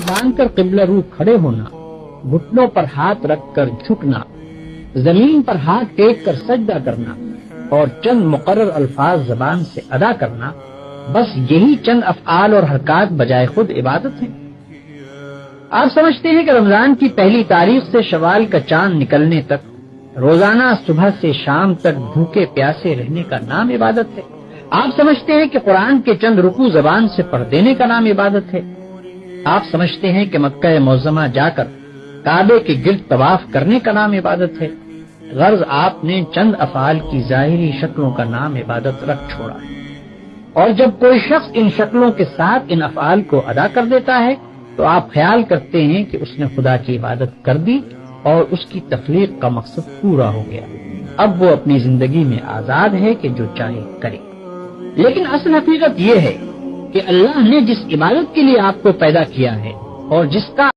باندھ کر قبلہ رو کھڑے ہونا، گھٹنوں پر ہاتھ رکھ کر جھکنا، زمین پر ہاتھ ٹیک کر سجدہ کرنا اور چند مقرر الفاظ زبان سے ادا کرنا، بس یہی چند افعال اور حرکات بجائے خود عبادت ہیں۔ آپ سمجھتے ہیں کہ رمضان کی پہلی تاریخ سے شوال کا چاند نکلنے تک روزانہ صبح سے شام تک بھوکے پیاسے رہنے کا نام عبادت ہے؟ آپ سمجھتے ہیں کہ قرآن کے چند رکوع زبان سے پڑھ دینے کا نام عبادت ہے؟ آپ سمجھتے ہیں کہ مکہ معظمہ جا کر کعبے کے گرد طواف کرنے کا نام عبادت ہے؟ غرض آپ نے چند افعال کی ظاہری شکلوں کا نام عبادت رکھ چھوڑا، اور جب کوئی شخص ان شکلوں کے ساتھ ان افعال کو ادا کر دیتا ہے تو آپ خیال کرتے ہیں کہ اس نے خدا کی عبادت کر دی اور اس کی تخلیق کا مقصد پورا ہو گیا، اب وہ اپنی زندگی میں آزاد ہے کہ جو چاہے کرے۔ لیکن اصل حقیقت یہ ہے کہ اللہ نے جس عبادت کے لیے آپ کو پیدا کیا ہے اور جس کا